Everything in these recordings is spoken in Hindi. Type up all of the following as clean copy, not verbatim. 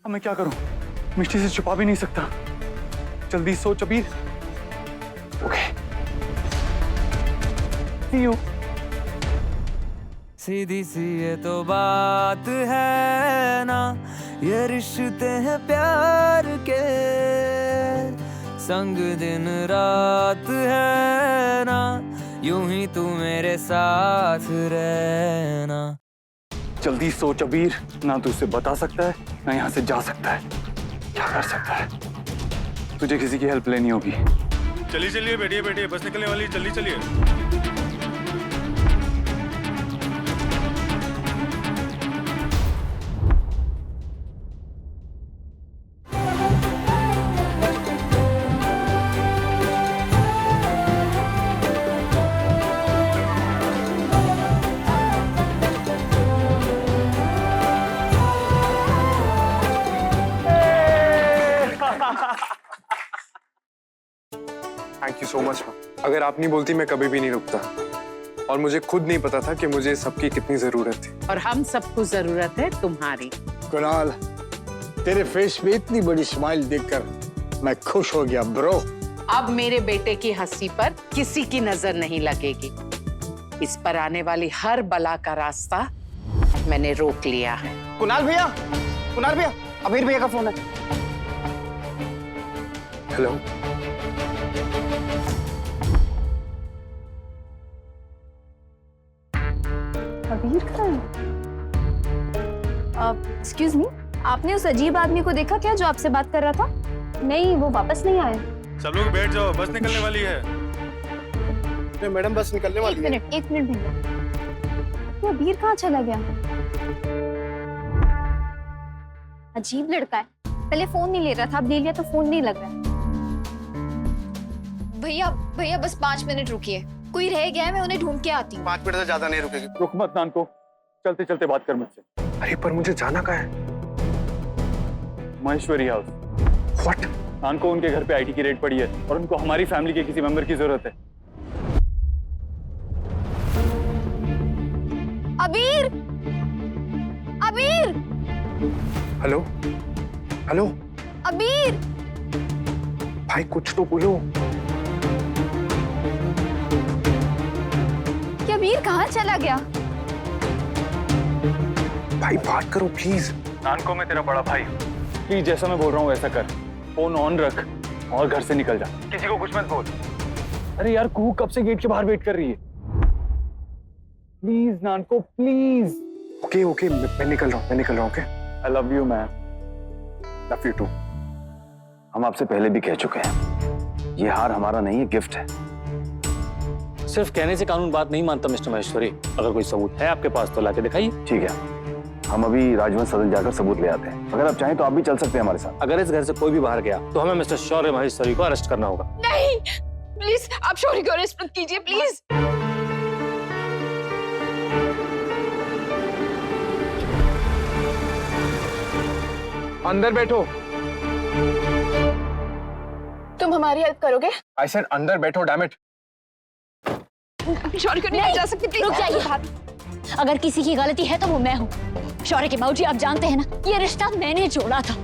अब मैं क्या करूं? मिष्टी से छुपा भी नहीं सकता। जल्दी सोच अबीर। Okay, C you. सीधी सी ये तो बात है ना, ये रिश्ते हैं प्यार के, संग दिन रात है ना, यूं ही तू मेरे साथ रहना। जल्दी सोच अबीर, ना तू उसे बता सकता है ना यहाँ से जा सकता है। क्या कर सकता है? तुझे किसी की हेल्प लेनी होगी। चलिए चलिए, बैठिए बैठिए, बस निकलने वाली है, जल्दी चलिए। थैंक यू सो मच माँ। अगर आप नहीं बोलती मैं कभी भी नहीं रुकता, और मुझे खुद नहीं पता था कि मुझे सबकी कितनी जरूरत थी। और हम सबको जरूरत है तुम्हारी। कुणाल, तेरे फेस पे इतनी बड़ी स्माइल देखकर मैं खुश हो गया ब्रो। अब मेरे बेटे की हंसी पर किसी की नजर नहीं लगेगी। इस पर आने वाली हर बला का रास्ता मैंने रोक लिया है। कुणाल भैया, अबीर भैया का फोन है। हेलो, अबीर कहाँ है? एक्सक्यूज मी, आपने उस अजीब आदमी को देखा क्या जो आपसे बात कर रहा था? नहीं, वो वापस नहीं आया। सब लोग बैठ जाओ, बस निकलने वाली है। मैडम बस निकलने वाली है। एक मिनट भैया, वो अबीर कहाँ चला गया? अजीब लड़का है, पहले फोन नहीं ले रहा था, अब ले लिया तो फोन नहीं लग रहा है। भैया बस 5 मिनट रुकिए, कोई रह गया है, मैं उन्हें ढूंढ के आती हूँ। 5 मिनट से ज्यादा नहीं रुकेगी। रुक मत नानको, चलते चलते बात कर मुझसे। अरे पर मुझे जाना कहाँ है? महेश्वरी हाउस। व्हाट? नानको, उनके घर पे आईटी की रेड पड़ी है और उनको हमारी फैमिली के किसी मेंबर की जरूरत है। अबीर, अबीर, हेलो हेलो अबीर, भाई कुछ तो बोलो। क्या अबीर कहाँ चला गया? भाई बात करो प्लीज। नानको, मैं तेरा बड़ा भाई हूँ, प्लीज जैसा मैं बोल रहा हूँ वैसा कर। फोन ऑन रख और घर से निकल जा, किसी को कुछ मत बोल। अरे यार, कुहू कब से गेट के बाहर वेट कर रही है। Please Nanako, please. Okay okay, मैं निकल रहा हूँ। Okay, I love you ma'am. Love you too. हम आपसे पहले भी कह चुके हैं, ये हार हमारा नहीं है, गिफ्ट है। सिर्फ कहने से कानून बात नहीं मानता मिस्टर महेश्वरी। अगर कोई सबूत है आपके पास तो लाके दिखाइए। ठीक है, हम अभी राजवंश सदन जाकर सबूत ले आते हैं। अगर आप चाहें तो आप भी चल सकते हैं हमारे साथ। अगर इस घर से कोई भी बाहर गया तो हमें मिस्टर शौर्य महेश्वरी को अरेस्ट करना होगा। नहीं, प्लीज आप शौर्य को अरेस्ट मत कीजिए, प्लीज। अंदर बैठो। तुम हमारी हेल्प करोगे? आई सेड अंदर बैठो, डैम इट। शौर्य को नहीं जा सकती, प्लीज। रुक जाइए भाभी, अगर किसी की गलती है तो वो मैं हूँ। शौर्य के बाबूजी, आप जानते हैं ना, ये रिश्ता मैंने जोड़ा था।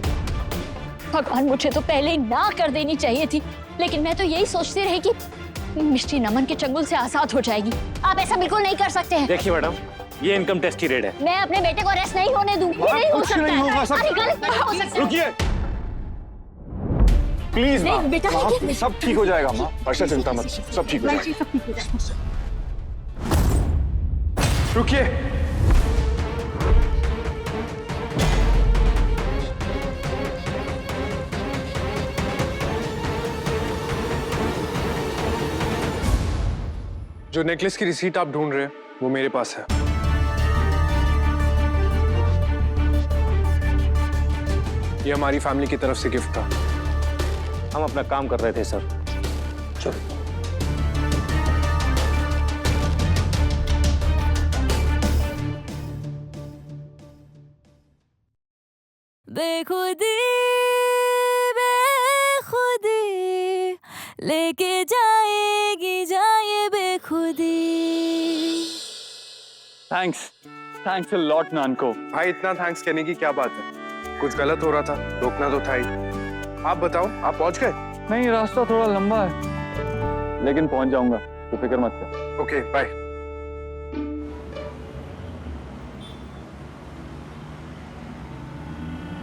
भगवान, मुझे तो पहले ही ना कर देनी चाहिए थी, लेकिन मैं तो यही सोचती रही कि मिष्टी नमन के चंगुल से आजाद हो जाएगी। आप ऐसा बिल्कुल नहीं कर सकते हैं। देखिए मैडम, ये इनकम टैक्स की रेड है। मैं अपने बेटे को अरेस्ट नहीं होने दूंगी। ये नहीं हो सकता है। अरे गलत नहीं हो सकता। रुकिए प्लीज माँ। नहीं, बेटा, माँ, देखिए। सब ठीक हो जाएगा माँ, हर्षा चिंता मत, सब ठीक हो जाएगा। रुकिए। जो नेकलेस की रिसीट आप ढूंढ रहे हैं वो मेरे पास है। ये हमारी फैमिली की तरफ से गिफ्ट था। हम अपना काम कर रहे थे सर। चलो। बेखुदी बेखुदी लेके जाएगी जाए बेखुदी। Thanks a lot Nanako. भाई इतना थैंक्स कहने की क्या बात है, कुछ गलत हो रहा था, रोकना तो था ही। आप बताओ, आप पहुंच गए? नहीं, रास्ता थोड़ा लंबा है, लेकिन पहुंच जाऊंगा, तो फिक्र मत कर। Okay, bye.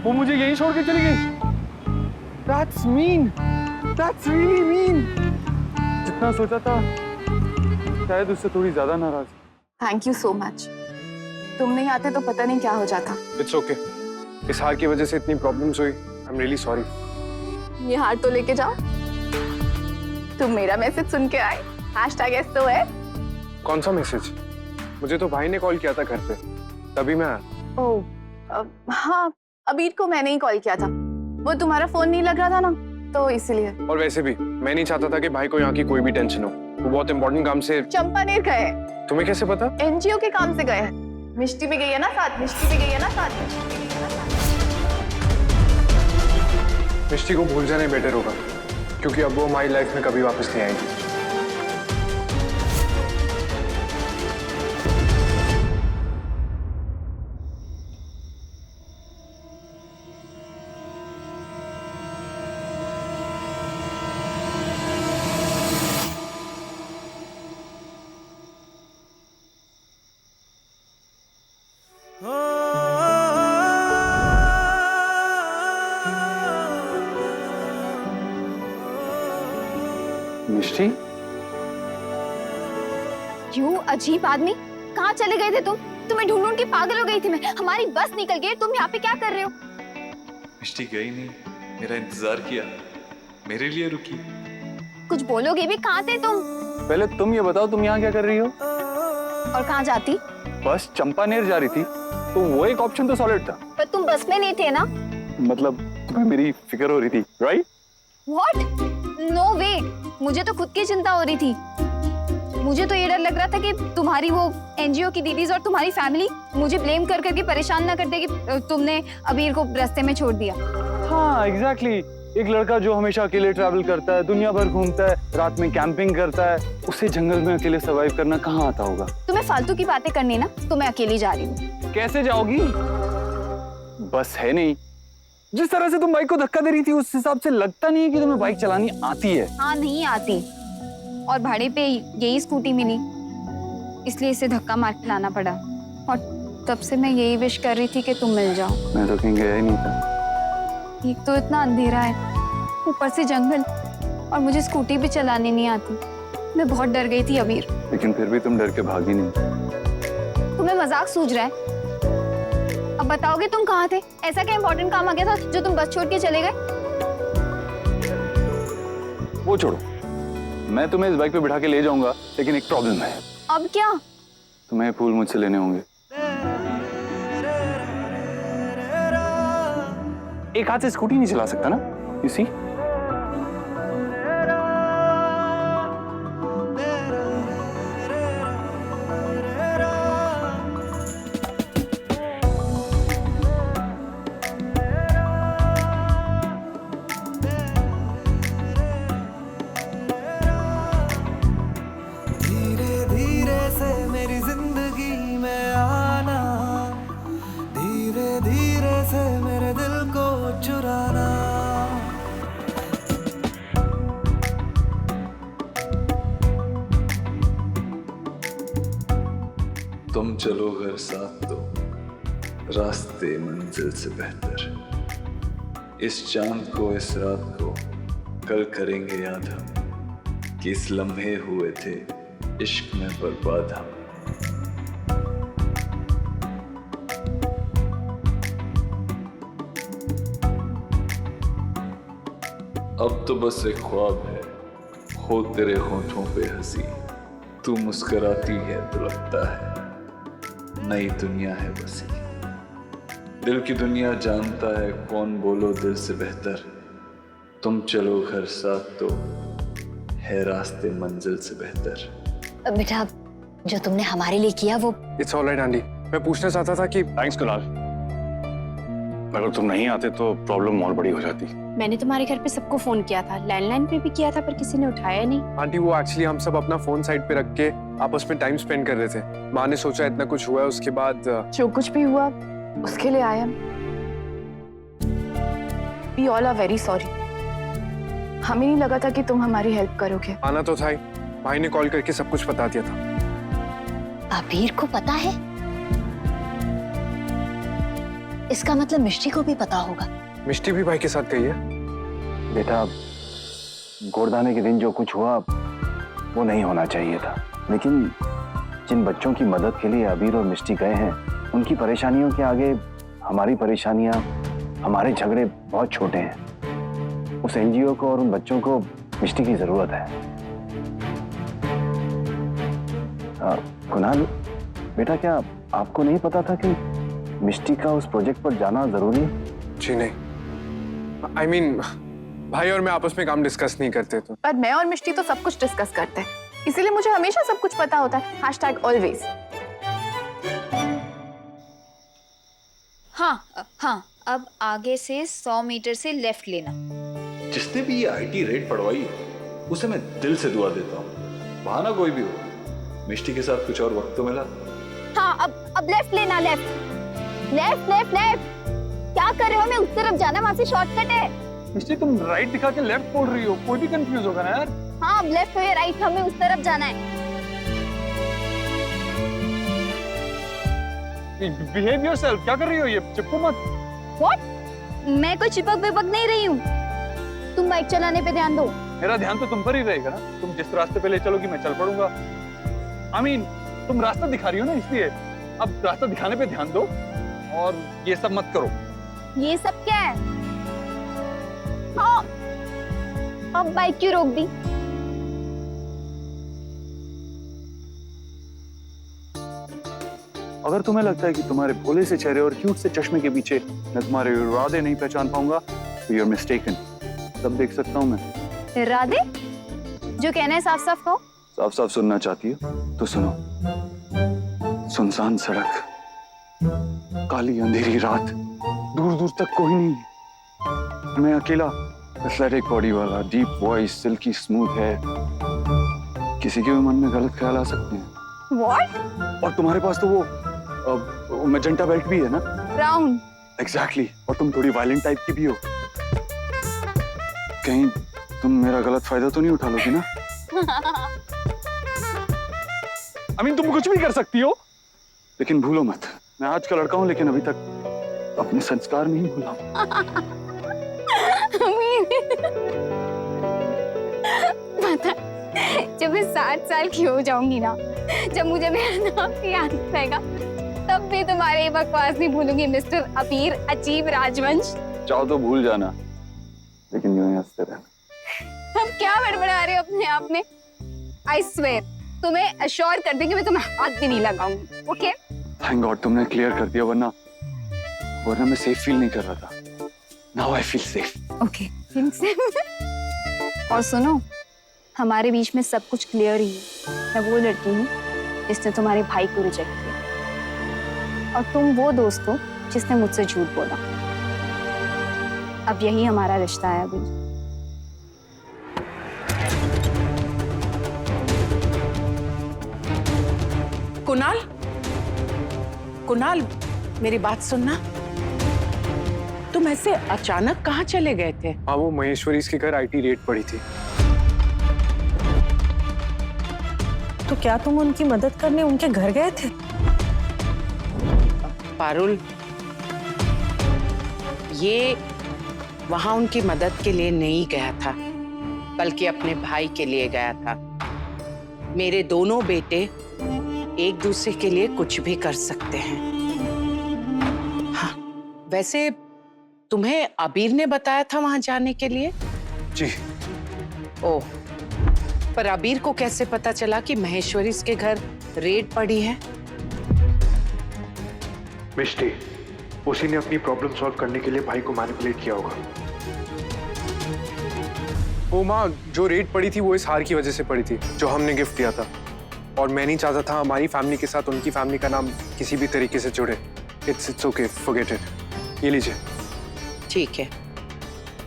वो मुझे यहीं छोड़ के चली गई। That's mean. That's really mean. जितना सोचा था, शायद उससे थोड़ी ज्यादा नाराज। Thank you so much. तुम नहीं आते तो पता नहीं क्या हो जाता। It's okay. इस हार की वजह से इतनी प्रॉब्लम्स हुई। I am really sorry. ये हार तो लेके जाओ। तुम मेरा मैसेज सुन के आए। #SOS। कौन सा मैसेज? मुझे तो भाई ने कॉल किया था घर पे, तभी मैं आया। ओह, हाँ, अबीर को मैंने ही कॉल किया था। वो तुम्हारा फोन नहीं लग रहा था ना, तो इसीलिए। और वैसे भी मैं नहीं चाहता था कि भाई को यहाँ की कोई भी टेंशन हो। वो बहुत इंपॉर्टेंट काम से चंपानेर गए। तुम्हें कैसे पता? NGO के काम से गए हैं। मिष्टी भी गई है ना साथ, मिष्टी भी गई है ना साथ, मिष्टी भी गई है ना साथ। मिष्टी को भूल जाना बेटर होगा, क्योंकि अब वो हमारी लाइफ में कभी वापस नहीं आएगी। मिष्टी, क्यों अजीब आदमी, कहाँ चले गए थे तुम? तुम्हें ढूंढ ढूंढ के पागल हो गई थी मैं। हमारी बस निकल गई, तुम यहाँ पे क्या कर रहे हो? मिष्टी गई नहीं, मेरा इंतजार किया, मेरे लिए रुकी। कुछ बोलोगे भी? कहाँ थे तुम? पहले तुम ये बताओ, तुम यहाँ क्या कर रही हो? और कहाँ जाती? बस चंपानेर जा रही थी, तो वो एक ऑप्शन तो सॉलिड था। पर तुम बस में नहीं थे ना? मतलब तुम्हें मेरी फिक्र हो रही थी, राइट? What? No way! मुझे तो खुद की चिंता हो रही थी। मुझे तो ये डर लग रहा था कि तुम्हारी वो NGO की दीदीज और तुम्हारी फैमिली मुझे ब्लेम कर करके परेशान ना कर दे कि तुमने अबीर को रास्ते में छोड़ दिया। हाँ, एग्जैक्टली। एक लड़का जो हमेशा अकेले ट्रैवल करता है, दुनिया भर घूमता है, रात में कैंपिंग करता है, उसे जंगल में अकेले सर्वाइव करना कहाँ आता होगा? तुम्हें फालतू की बातें करनी ना, तो मैं अकेली जा रही हूँ। कैसे जाओगी? बस है नहीं। जिस तरह से तुम बाइक को धक्का दे रही थी, उस हिसाब से लगता नहीं है कि तुम्हें बाइक चलानी आती है। हाँ, नहीं आती, और भाड़े पे यही स्कूटी मिली, इसलिए इसे धक्का मार के लाना पड़ा। और तब से मैं यही विश कर रही थी कि तुम मिल जाओ। मैं तो कहीं गया ही नहीं था। एक तो इतना अंधेरा है, ऊपर से जंगल, और मुझे स्कूटी भी चलानी नहीं आती। मैं बहुत डर गई थी अबीर। लेकिन फिर भी तुम डर के भागी नहीं। तुम्हें मजाक सूझ रहा है? अब बताओगे तुम कहाँ थे? ऐसा क्या इम्पोर्टेंट काम आ गया था जो तुम बस छोड़ के चले गए? वो छोड़ो, मैं तुम्हें इस बाइक पे बिठा के ले जाऊंगा, लेकिन एक प्रॉब्लम है। अब क्या? तुम्हें फूल मुझसे लेने होंगे। एक हाथ से स्कूटी नहीं चला सकता ना, you see? तुम चलो घर साथ तो रास्ते मंजिल से बेहतर। इस चांद को, इस रात को कल करेंगे याद हम कि इस लम्हे हुए थे इश्क में बर्बाद हम। अब तो बस एक ख्वाब है, हो तेरे होठों पे हंसी, तू मुस्कुराती है तो लगता है नई दुनिया है बसी। दिल की दुनिया जानता है कौन, बोलो दिल से बेहतर। तुम चलो घर साथ तो है रास्ते मंजिल से बेहतर। बेटा, जो तुमने हमारे लिए किया वो। It's alright aunty. मैं पूछना चाहता था कि थैंक्स कुणाल, अगर तुम नहीं आते तो प्रॉब्लम और बड़ी हो जाती। मैंने तुम्हारे घर पे सबको फोन किया था, लैंडलाइन पे भी किया था, पर किसी ने उठाया नहीं। आंटी वो एक्चुअली हम सब अपना फोन साइड पे रख के आपस में टाइम स्पेंड कर रहे थे। माँ ने सोचा इतना कुछ हुआ है, उसके बाद जो कुछ भी हुआ उसके लिए आया। We all are very sorry. हमें नहीं लगा था कि तुम हमारी हेल्प करोगे। आना तो था ही, भाई ने कॉल करके सब कुछ बता दिया था। अबीर को पता है? इसका मतलब मिष्टी को भी पता होगा। मिष्टी भी भाई के साथ गई है? बेटा, गोरदाने के दिन जो कुछ हुआ वो नहीं होना चाहिए था, लेकिन जिन बच्चों की मदद के लिए अबीर और मिष्टी गए हैं, उनकी परेशानियों के आगे हमारी परेशानियां, हमारे झगड़े बहुत छोटे हैं। उस एनजीओ को और उन बच्चों को मिष्टी की जरूरत है। कुणाल बेटा, क्या आपको नहीं पता था कि मिष्टी का उस प्रोजेक्ट पर जाना जरूरी है? जी नहीं, I mean, भाई और मैं आपस में काम डिस्कस नहीं करते तो। पर मैं और मिष्टी तो सब कुछ डिस्कस करते हैं, इसीलिए मुझे हमेशा सब कुछ पता होता है। #always। हाँ, अब आगे से 100 मीटर से लेफ्ट लेना। जिसने भी ये आईटी रेड पढ़वाई है उसे मैं दिल से दुआ देता हूँ। बहाना कोई भी हो, मिष्टी के साथ कुछ और वक्त तो मिला। हाँ, अब लेफ्ट लेना। लेफ्ट। क्या कर रहे हो? हमें उस तरफ जाना, वहाँ से शॉर्टकट है। मिष्टी, तुम राइट दिखा के लेफ्ट बोल रही हो, कोई भी कंफ्यूज होगा ना यार। हाँ, अब लेफ्ट हो या राइट, हमें उस तरफ जाना है। बिहेव योरसेल्फ, क्या कर रही हो? ये चिपको मत। What? मैं कोई चिपक विपक नहीं रही हूँ। तुम बाइक चलाने पे ध्यान दो। मेरा ध्यान तो तुम पर ही रहेगा ना। तुम जिस रास्ते पे ले चलोगी मैं चल पड़ूंगा। I mean, तुम रास्ता दिखा रही हो ना, इसलिए अब रास्ता दिखाने पे ध्यान दो और ये सब मत करो। ये सब क्या है? हाँ, अब बाइक क्यों रोक दी? अगर तुम्हें लगता है कि तुम्हारे भोले से चेहरे और क्यूट से चश्मे के पीछे मैं तुम्हारे इरादे नहीं पहचान पाऊंगा तो you're mistaken। सब देख सकता हूँ मैं। इरादे? जो कहना है साफ साफ कहो। साफ साफ सुनना चाहती हो तो सुनो। सुनसान सड़क, काली अंधेरी रात, दूर दूर तक कोई नहीं है। मैं अकेला, एथलेटिक बॉडी वाला, डीप वॉइस, सिल्की स्मूथ है। किसी के भी मन में गलत ख्याल आ सकते हैं। What? और तुम्हारे पास तो वो मैजेंटा बेल्ट भी है ना? ब्राउन। एग्जैक्टली। और तुम थोड़ी वायलेंट टाइप की भी हो। कहीं तुम मेरा गलत फायदा तो नहीं उठा लोगी ना? I mean, तुम कुछ भी कर सकती हो, लेकिन भूलो मत, मैं आज का लड़का हूं लेकिन अभी तक अपने संस्कार नहीं भूला। पता, जब मैं 7 साल की हो जाऊंगी ना, जब मुझे मेरा नाम भी याद रहेगा, तब भी तुम्हारे ये बकवास नहीं भूलूंगी मिस्टर अबीर अचीव राजवंश। चाहो तो भूल जाना, लेकिन यूं ही हंसते रहना। हम क्या बड़बड़ा रहे हो अपने आप में? आई स्वेयर, तुम्हें अश्योर कर देंगे मैं तुम्हें हाथ भी नहीं लगाऊंगी। ओके? थैंक गॉड तुमने क्लियर कर दिया, वरना मैं सेफ फील नहीं कर रहा था। Now I feel safe. Okay, और सुनो, हमारे बीच में सब कुछ क्लियर ही है। मैं वो लड़की हूँ जिसने तुम्हारे भाई को रिजेक्ट किया, और तुम वो दोस्त हो जिसने मुझसे झूठ बोला। अब यही हमारा रिश्ता है अभी। कुणाल, मेरी बात सुनना। तुम ऐसे अचानक कहाँ चले गए थे? हाँ, वो महेश्वरी के घर आईटी रेड पड़ी थी। तो क्या तुम उनकी मदद करने उनके घर गए थे? पारुल, ये वहां उनकी मदद के लिए नहीं गया था, बल्कि अपने भाई के लिए गया था। मेरे दोनों बेटे एक दूसरे के लिए कुछ भी कर सकते हैं। हाँ, वैसे तुम्हें अबीर ने बताया था वहां जाने के लिए? जी। ओह, पर अबीर को कैसे पता चला कि महेश्वरी के घर रेड पड़ी है? मिष्टी, उसी ने अपनी प्रॉब्लम सॉल्व करने के लिए भाई को मैनिपुलेट किया होगा। वो माँ, जो रेड पड़ी थी वो इस हार की वजह से पड़ी थी जो हमने गिफ्ट दिया था, और मैं नहीं चाहता था हमारी फैमिली के साथ उनकी फैमिली का नाम किसी भी तरीके से जुड़े। It's okay, forget it. ये लीजिए। ठीक है,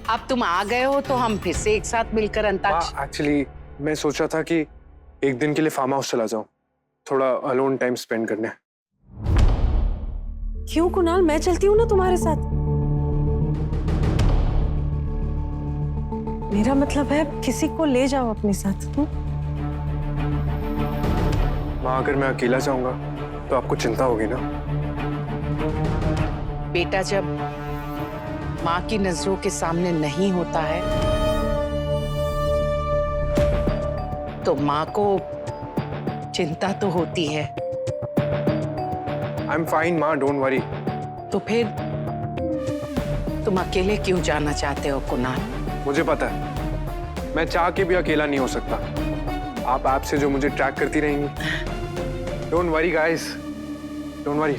अब तुम आ गए हो तो हम फिर से एक साथ मिलकर अंताक्षरी। एक्चुअली मैं सोचा था कि एक दिन के लिए फार्म हाउस चला जाऊं, थोड़ा अलोन टाइम स्पेंड करने। क्यों कुणाल, मैं चलती हूँ ना तुम्हारे साथ। मेरा मतलब है किसी को ले जाओ अपने साथ। माँ, अगर मैं अकेला जाऊंगा तो आपको चिंता होगी ना? बेटा जब माँ की नजरों के सामने नहीं होता है तो माँ को चिंता तो होती है। आई एम फाइन माँ, डोंट वरी। तो फिर तुम अकेले क्यों जाना चाहते हो कुणाल? मुझे पता है मैं चाह के भी अकेला नहीं हो सकता। आप ऐप से जो मुझे ट्रैक करती रहेंगी। Don't worry guys, don't worry.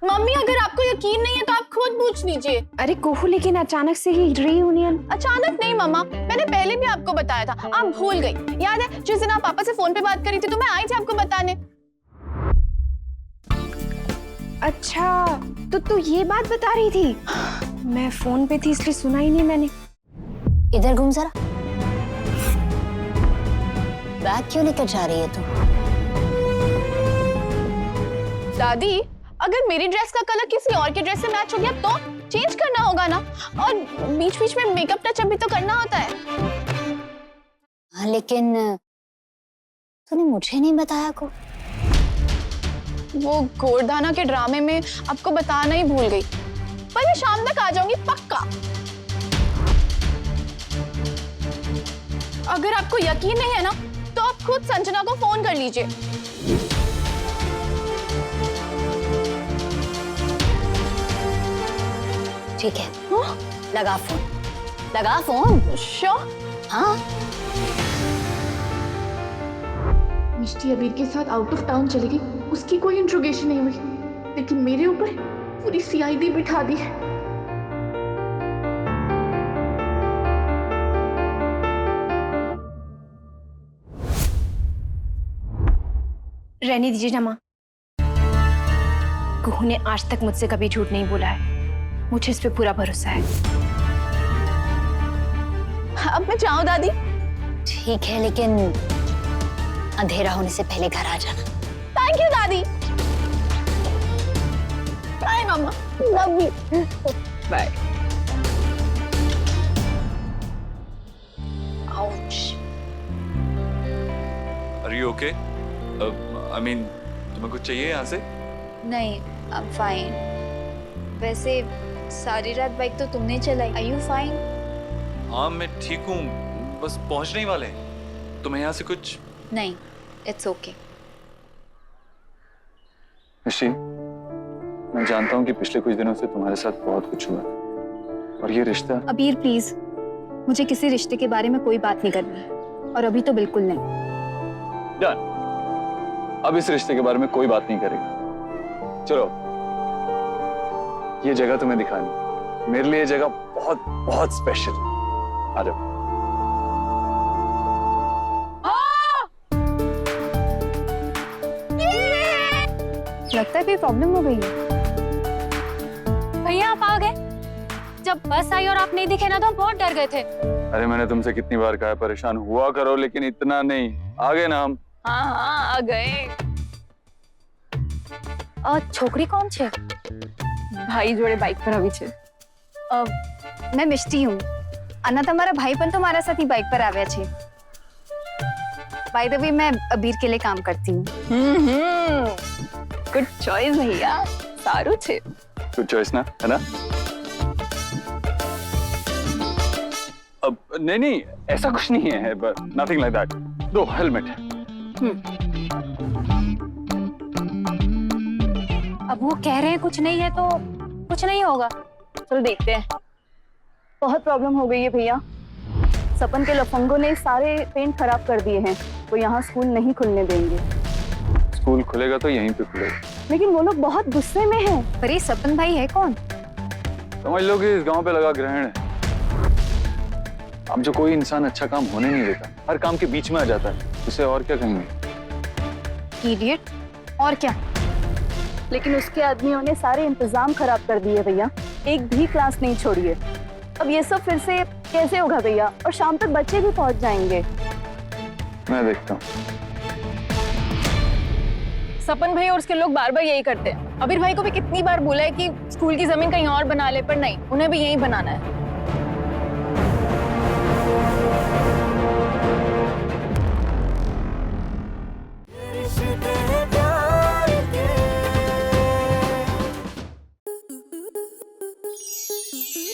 Mummy, अगर आपको यकीन नहीं है तो आप खुद पूछ लीजिए। अरे कोहू, लेकिन अचानक से ही रीयूनियन? अचानक नहीं मम्मा, मैंने पहले भी आपको बताया था, आप भूल गई। याद है जिस दिन आप पापा से फोन पे बात करी थी तो मैं आई थी आपको बताने। अच्छा, तो तू ये बात बता रही थी? मैं फोन पे थी इसलिए सुना ही नहीं मैंने। इधर घूम जरा। बैग क्यों लेकर जा रही है तू? दादी, अगर मेरी ड्रेस का कलर किसी और के ड्रेस से मैच हो गया तो चेंज करना होगा ना, और बीच बीच में मेकअप टचअप भी तो करना होता है। हाँ, लेकिन तूने मुझे नहीं बताया को। वो गोरधाना के ड्रामे में आपको बताना ही भूल गई, पर मैं शाम तक आ जाऊंगी पक्का। अगर आपको यकीन नहीं है ना तो आप खुद संजना को फोन कर लीजिए। ठीक है। लगा फोन, लगा फोन। श्योर? हाँ। मिष्टी अबीर के साथ आउट ऑफ टाउन चली गई, उसकी कोई इंट्रोगेशन नहीं हुई, लेकिन मेरे ऊपर पूरी सीआईडी बिठा दी है। रहने दीजिए ना माँ, कुहू ने आज तक मुझसे कभी झूठ नहीं बोला है, मुझे इस पे पूरा भरोसा है। अब मैं जाऊं दादी? ठीक है, लेकिन अंधेरा होने से पहले घर आ जाना। थैंक यू दादी। Bye mamma, love you. Bye. Are you okay? I mean, तुम्हें कुछ चाहिए यहाँ से? नहीं, आई एम फाइन। वैसे सारी रात बाइक तो तुमने चलाई। Are you fine? हाँ, मैं ठीक हूँ, बस पहुँचने ही वाले हैं। तुम्हें यहाँ से कुछ? नहीं, इट्स ओके। ऋषि, मैं जानता हूँ कि पिछले कुछ दिनों से तुम्हारे साथ बहुत कुछ हुआ, और ये रिश्ता। अबीर प्लीज, मुझे किसी रिश्ते के बारे में कोई बात नहीं करनी है, और अभी तो बिल्कुल नहीं। डन। अब इस रिश्ते के बारे में कोई बात नहीं करेगा। चलो, ये जगह तुम्हें दिखानी। मेरे लिए ये जगह बहुत बहुत स्पेशल। आ जाओ। लगता है कोई प्रॉब्लम हो गई है। भैया आप आ गए। जब बस आई और आप नहीं दिखे ना तो हम बहुत डर गए थे। अरे मैंने तुमसे कितनी बार कहा है परेशान हुआ करो, लेकिन इतना नहीं। आ गए ना हम। हाँ हाँ, आ गए। और छोकरी कौन छे? भाई जोड़े बाइक पर अभी छे। मैं मिष्टी हूँ। अन्ना तुम्हारा भाई पण तो मारा साथ ही बाइक पर आव्या छे। बाय द वे, मैं अबीर के लिए काम करती हूँ। गुड चॉइस भैया, सारू छे। गुड चॉइस ना, है ना? अब नहीं, ऐसा कुछ नहीं है, नथिंग लाइक दैट। दो हेलमेट। अब वो कह रहे हैं कुछ नहीं है तो कुछ नहीं होगा। चलो देखते हैं। बहुत प्रॉब्लम हो गई है भैया। सपन के लफंगों ने सारे पेंट खराब कर दिए हैं, वो यहाँ स्कूल नहीं खुलने देंगे। स्कूल खुलेगा तो यहीं पे खुलेगा। लेकिन वो लोग बहुत गुस्से में हैं। पर ये सपन भाई है कौन? समझ लो कि इस गांव पे लगा ग्रहण है। अब जो कोई इंसान अच्छा काम होने नहीं देता, हर काम के बीच में आ जाता है, उसे और क्या कहेंगे? इडियट। और क्या? लेकिन उसके आदमियों ने सारे इंतजाम खराब कर दिए भैया, एक भी क्लास नहीं छोड़ी है। अब ये सब फिर से कैसे होगा भैया? और शाम तक बच्चे भी पहुंच जाएंगे। मैं देखता हूँ। सपन भाई और उसके लोग बार बार यही करते हैं। अबीर भाई को भी कितनी बार बोला है कि स्कूल की जमीन कहीं और बना ले, पर नहीं, उन्हें भी यही बनाना है।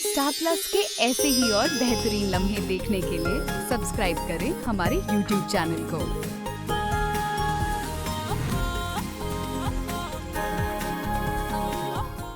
स्टार प्लस के ऐसे ही और बेहतरीन लम्हे देखने के लिए सब्सक्राइब करें हमारे YouTube चैनल को।